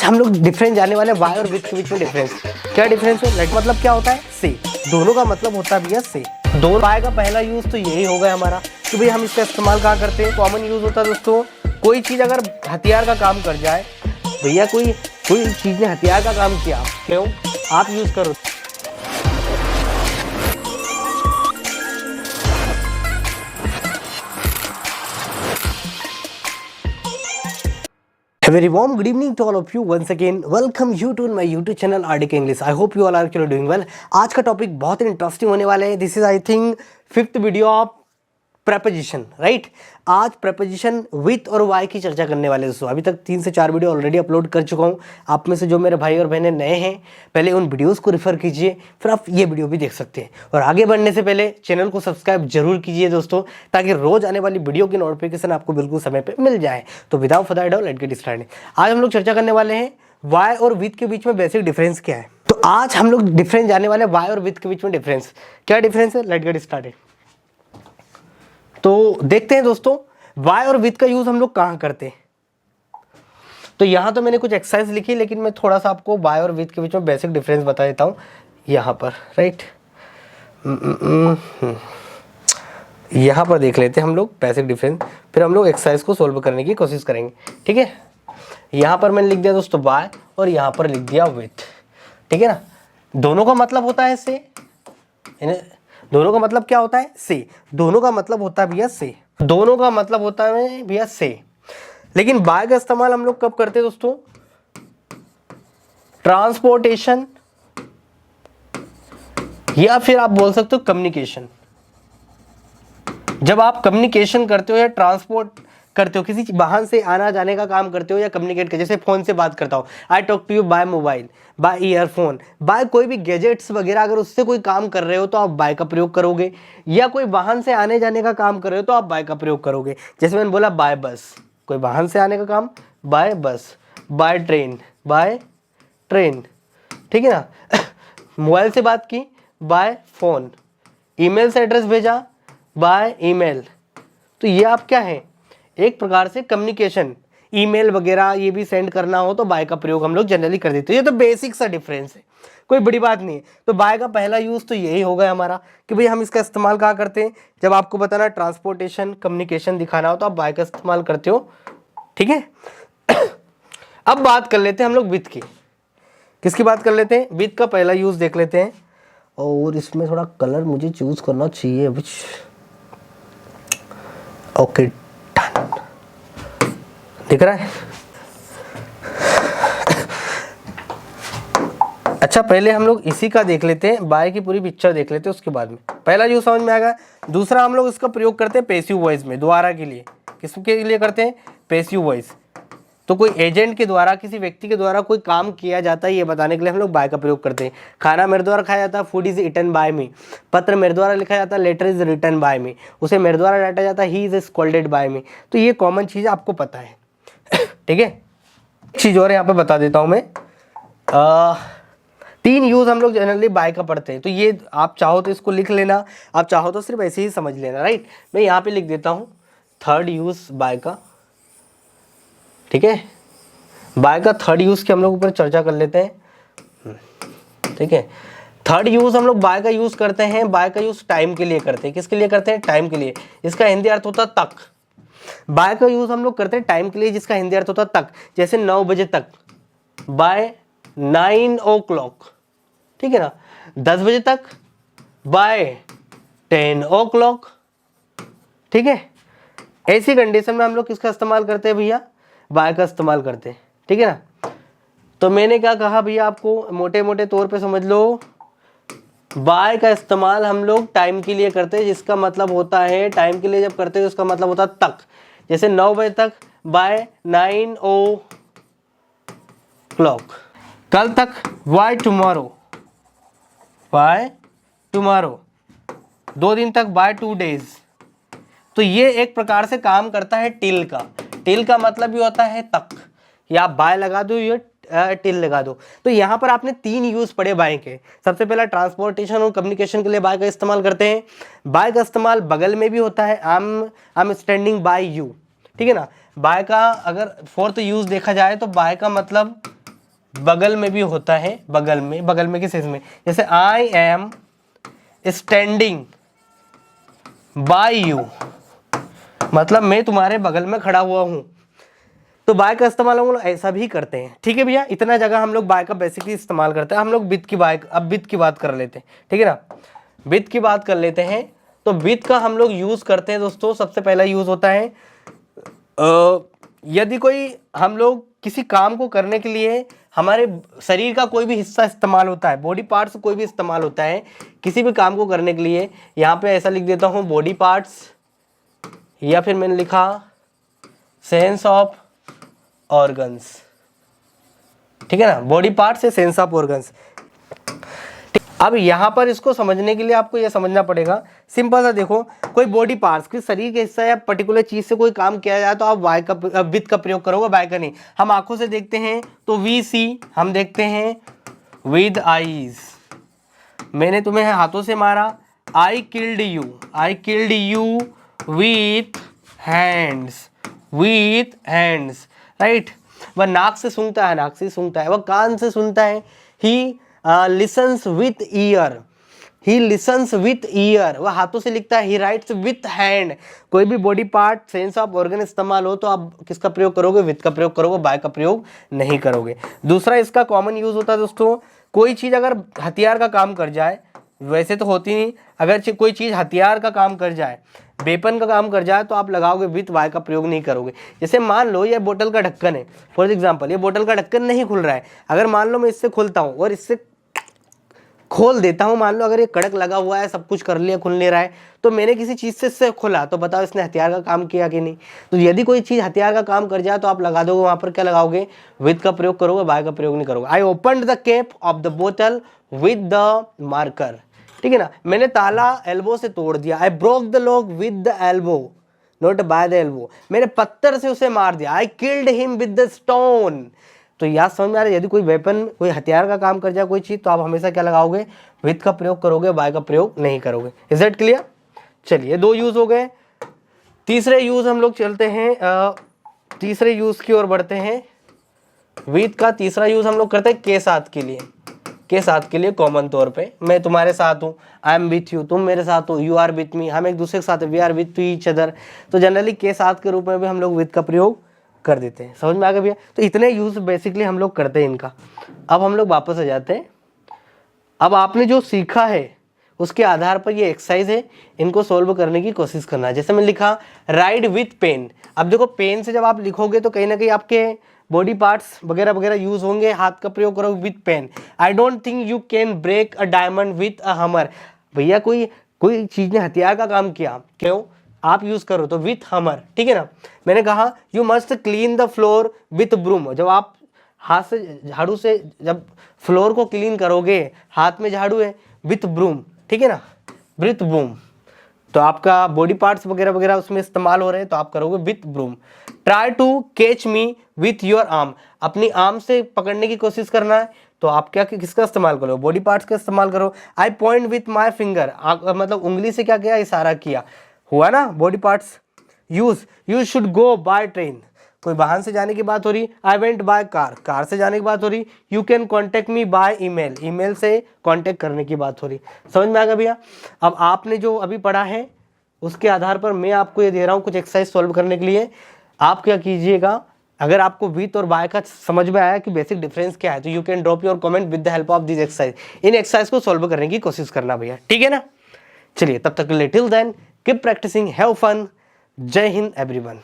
हम लोग डिफरेंस जाने वाले हैं वाई और विथ के बीच में डिफरेंस। क्या डिफरेंस है? लेट मतलब क्या होता है? से। दोनों का मतलब होता भी है से। दोनों वाई का पहला यूज तो यही होगा हमारा कि भाई हम इसका इस्तेमाल कहाँ करते हैं। कॉमन यूज होता है दोस्तों, कोई चीज अगर हथियार का काम कर जाए, भैया कोई चीज ने हथियार का काम किया, क्यों आप यूज करो। A very warm good evening to all of you once again. Welcome you to my YouTube channel RDK English. I hope you all are doing well. आज का टॉपिक बहुत ही इंटरेस्टिंग होने वाला है. This is I think 5th video of preposition, right. आज preposition with और Y की चर्चा करने वाले दोस्तों. अभी तक 3 से 4 वीडियो ऑलरेडी अपलोड कर चुका हूँ. आप में से जो मेरे भाई और बहनें नए हैं, पहले उन वीडियोस को रेफर कीजिए, फिर आप ये वीडियो भी देख सकते हैं. और आगे बढ़ने से पहले चैनल को सब्सक्राइब जरूर कीजिए दोस्तों, ताकि रोज आने वाली वीडियो की नोटिफिकेशन आपको बिल्कुल समय पर मिल जाए. तो without further ado let's get started. आज हम लोग चर्चा करने वाले हैं वाई और विथ के बीच में बेसिक डिफरेंस क्या है. तो आज हम लोग डिफरेंस जाने वाले हैं वाई और विथ के बीच में डिफरेंस. क्या डिफरेंस है? Let's get started. तो देखते हैं दोस्तों, वाई और विथ का यूज हम लोग कहाँ करते हैं. तो यहां तो मैंने कुछ एक्सरसाइज लिखी, लेकिन मैं थोड़ा सा आपको वाई और विथ के बीच में बेसिक डिफरेंस बता देता हूं यहां पर, राइट. यहां पर देख लेते हैं हम लोग बेसिक डिफरेंस, फिर हम लोग एक्सरसाइज को सोल्व करने की कोशिश करेंगे. ठीक है, यहां पर मैंने लिख दिया दोस्तों वाई और यहां पर लिख दिया विथ. ठीक है ना. दोनों का मतलब होता है से. दोनों का मतलब क्या होता है? से. दोनों का मतलब होता है भैया से. दोनों का मतलब होता है भैया से. लेकिन बाय का इस्तेमाल हम लोग कब करते हैं दोस्तों? ट्रांसपोर्टेशन, या फिर आप बोल सकते हो कम्युनिकेशन. जब आप कम्युनिकेशन करते हो या ट्रांसपोर्ट करते हो, किसी वाहन से आना जाने का काम करते हो या कम्युनिकेट कर, जैसे फोन से बात करता हूँ, I talk to you by mobile, by earphone, by कोई भी गैजेट्स वगैरह, अगर उससे कोई काम कर रहे हो तो आप बाय का प्रयोग करोगे. या कोई वाहन से आने जाने का काम कर रहे हो तो आप बाय का प्रयोग करोगे. जैसे मैंने बोला बाय बस, कोई वाहन से आने का काम, बाय बस. By train, by train. ठीक है ना. मोबाइल से बात की, बाय फोन. ईमेल से एड्रेस भेजा, बाय ईमेल. तो ये आप क्या है, एक प्रकार से कम्युनिकेशन, ईमेल वगैरह ये भी सेंड करना हो तो बाय का प्रयोग हम लोग जनरली कर देते हैं. ये तो बेसिक सा डिफरेंस है, कोई बड़ी बात नहीं है. तो बाय का पहला यूज तो यही होगा हमारा कि भाई हम इसका इस्तेमाल कहाँ करते हैं. जब आपको बताना ट्रांसपोर्टेशन कम्युनिकेशन दिखाना हो तो आप बाय का इस्तेमाल करते हो. ठीक है. अब बात कर लेते हैं हम लोग विथ की. किसकी बात कर लेते हैं? विथ का पहला यूज देख लेते हैं. और इसमें थोड़ा कलर मुझे चूज करना चाहिए. ओके, दिख रहा है. अच्छा, पहले हम लोग इसी का देख लेते हैं, बाय की पूरी पिक्चर देख लेते हैं, उसके बाद में पहला यूज समझ में आएगा. दूसरा हम लोग इसका प्रयोग करते हैं पैसिव वॉइस में, द्वारा के लिए. किसके लिए करते हैं? Passive voice. तो कोई एजेंट के द्वारा, किसी व्यक्ति के द्वारा कोई काम किया जाता है ये बताने के लिए हम लोग बाय का प्रयोग करते हैं. खाना मेरे द्वारा खाया जाता है, फूड इज इटन बाय मी. पत्र मेरे द्वारा लिखा जाता है, लेटर इज रिटन बाय मी. उसे मेरे द्वारा डांटा जाता है, ही इज स्कोल्डेड बाय मी. तो ये कॉमन चीज़ आपको पता है. ठीक है. एक चीज़ और यहाँ पे बता देता हूँ मैं. 3 यूज हम लोग जनरली बाय का पढ़ते हैं. तो ये आप चाहो तो इसको लिख लेना, आप चाहो तो सिर्फ ऐसे ही समझ लेना, राइट. मैं यहाँ पे लिख देता हूँ 3rd यूज बाय का. ठीक है. बाय का 3rd यूज के हम लोग ऊपर चर्चा कर लेते हैं. ठीक है. 3rd यूज हम लोग बाय का यूज करते हैं. बाय का यूज टाइम के लिए करते हैं. किसके लिए करते हैं? टाइम के लिए. इसका हिंदी अर्थ होता है तक. बाय का यूज हम लोग करते हैं टाइम के लिए, जिसका हिंदी अर्थ होता है तक. जैसे 9 बजे तक, बाय 9 o'clock. ठीक है ना. 10 बजे तक, बाय 10 o'clock. ठीक है. ऐसी कंडीशन में हम लोग किसका इस्तेमाल करते हैं भैया? बाय का इस्तेमाल करते हैं. ठीक है ना. तो मैंने क्या कहा भैया, आपको मोटे मोटे तौर पे समझ लो. बाय का इस्तेमाल हम लोग टाइम के लिए करते हैं, जिसका मतलब होता है टाइम के लिए जब करते हैं उसका मतलब होता है तक. जैसे 9 बजे तक, बाय 9 o'clock. कल तक, बाय टुमारो. By tomorrow. 2 दिन तक, बाय 2 days. तो ये एक प्रकार से काम करता है टिल का. टिल का मतलब भी होता है तक, या आप बाय लगा दो या टिल लगा दो. तो यहाँ पर आपने 3 यूज पढ़े बाय के. सबसे पहला ट्रांसपोर्टेशन और कम्युनिकेशन के लिए बाय का इस्तेमाल करते हैं. बाय का इस्तेमाल बगल में भी होता है, I am standing bye you. ठीक है ना. बाय का अगर 4th यूज देखा जाए तो बाय का मतलब बगल में भी होता है, बगल में किस चीज में, जैसे I am standing bye you, मतलब मैं तुम्हारे बगल में खड़ा हुआ हूं। तो बाय का इस्तेमाल हम लोग ऐसा भी करते हैं, ठीक है भैया। इतना जगह हम लोग बाय का बेसिकली इस्तेमाल करते हैं। हम लोग विथ की बाय, अब विथ की बात कर लेते हैं, ठीक है ना, विथ की बात कर लेते हैं। तो विथ का हम लोग यूज करते हैं दोस्तों, सबसे पहला यूज होता है यदि कोई हम लोग किसी काम को करने के लिए हमारे शरीर का कोई भी हिस्सा इस्तेमाल होता है, बॉडी पार्ट्स कोई भी इस्तेमाल होता है किसी भी काम को करने के लिए, यहाँ पे ऐसा लिख देता हूँ बॉडी पार्ट्स, या फिर मैंने लिखा सेंस ऑफ ऑर्गन्स, ठीक है ना, बॉडी पार्ट से सेंस ऑफ ऑर्गन्स। अब यहाँ पर इसको समझने के लिए आपको यह समझना पड़ेगा, सिंपल सा देखो, कोई बॉडी पार्ट्स किस शरीर के हिस्सा या पर्टिकुलर चीज से कोई काम किया जाए तो आप वाई का विथ का प्रयोग करोगे, बाय का नहीं। हम आंखों से देखते हैं तो वी सी, हम देखते हैं विद आईज। मैंने तुम्हें हाथों से मारा, I killed you with hands, right. वह नाक से सूंघता है, वह कान से सुनता है, ही लिसन्स विथ ईयर, वह हाथों से लिखता है, ही राइट्स विथ हैंड। कोई भी body part sense of organ इस्तेमाल हो तो आप किसका प्रयोग करोगे, विथ का प्रयोग करोगे, बाय का प्रयोग नहीं करोगे। दूसरा इसका कॉमन यूज होता है दोस्तों, कोई चीज अगर हथियार का काम कर जाए, वैसे तो होती नहीं, अगर कोई चीज हथियार का काम कर जाए, वेपन का काम कर जाए तो आप लगाओगे विथ, बाय का प्रयोग नहीं करोगे। जैसे मान लो ये बोतल का ढक्कन है, फॉर एग्जांपल ये बोतल का ढक्कन नहीं खुल रहा है, अगर मान लो मैं इससे खोलता हूँ और इससे खोल देता हूँ, मान लो अगर ये कड़क लगा हुआ है, सब कुछ कर लिया, खुल नहीं रहा है, तो मैंने किसी चीज से इससे खोला, तो बताओ इसने हथियार का काम किया कि नहीं। तो यदि कोई चीज हथियार का काम कर जाए तो आप लगा दोगे, वहां पर क्या लगाओगे, विथ का प्रयोग करोगे, बाय का प्रयोग नहीं करोगे। I opened the cap of the बोतल विद द मार्कर, ठीक है ना, मैंने ताला एल्बो से तोड़ दिया। I broke the lock with the elbow, not by the elbow, मैंने पत्थर से उसे मार दिया। I killed him with the stone. तो याद समझ में आ रहा है, यदि कोई वेपन, कोई हथियार का काम कर जाए कोई चीज, तो आप हमेशा क्या लगाओगे, विथ का प्रयोग करोगे, बाय का प्रयोग नहीं करोगे। Is that clear? चलिए, दो यूज हो गए। तीसरे यूज हम लोग चलते हैं, तीसरे यूज की ओर बढ़ते हैं। विथ का तीसरा यूज हम लोग करते हैं के साथ के लिए, कॉमन तौर पे, मैं तुम्हारे साथ हूँ, आई एम विथ यू, तुम मेरे साथ हो, यू आर विथ मी, हम एक दूसरे के साथ, we are with each other. तो जनरली के साथ के रूप में भी हम लोग विथ का प्रयोग कर देते हैं। समझ में आ गया भैया? तो इतने यूज बेसिकली हम लोग करते हैं इनका। अब हम लोग वापस आ जाते हैं। अब आपने जो सीखा है उसके आधार पर ये एक्सरसाइज है, इनको सोल्व करने की कोशिश करना है। जैसे मैंने लिखा राइट विथ पेन। अब देखो, पेन से जब आप लिखोगे तो कहीं ना कहीं आपके बॉडी पार्ट्स वगैरह वगैरह यूज होंगे, हाथ का प्रयोग करो with pen. I don't think you can break a diamond with a hammer. भैया कोई चीज ने हथियार का काम किया, क्यों आप यूज करो तो विथ हमर, ठीक है ना। मैंने कहा you must clean the floor with broom. जब आप हाथ से झाड़ू से जब फ्लोर को क्लीन करोगे, हाथ में झाड़ू है, विथ ब्रूम, ठीक है ना, विथ ब्रूम, तो आपका बॉडी पार्ट्स वगैरह वगैरह उसमें इस्तेमाल हो रहे हैं तो आप करोगे with broom. Try to catch me with your arm. अपनी आर्म से पकड़ने की कोशिश करना है तो आप क्या किसका इस्तेमाल करो, बॉडी पार्ट्स का इस्तेमाल करो। I point with my finger, मतलब उंगली से क्या किया, इशारा किया, हुआ ना body parts use. You should go by train, कोई वाहन से जाने की बात हो रही। I went by car, car से जाने की बात हो रही। You can contact me by email, email से कॉन्टेक्ट करने की बात हो रही। समझ में आ गया भैया? अब आपने जो अभी पढ़ा है उसके आधार पर मैं आपको ये दे रहा हूँ कुछ एक्सरसाइज सॉल्व करने के लिए। आप क्या कीजिएगा, अगर आपको विथ और बाय का समझ में आया कि बेसिक डिफरेंस क्या है, तो you can drop your comment with the help of this exercise. In exercise को सॉल्व करने की कोशिश करना भैया, ठीक है ना। चलिए, तब तक के लिए till then keep practising, have fun. जय हिंद एवरीवन।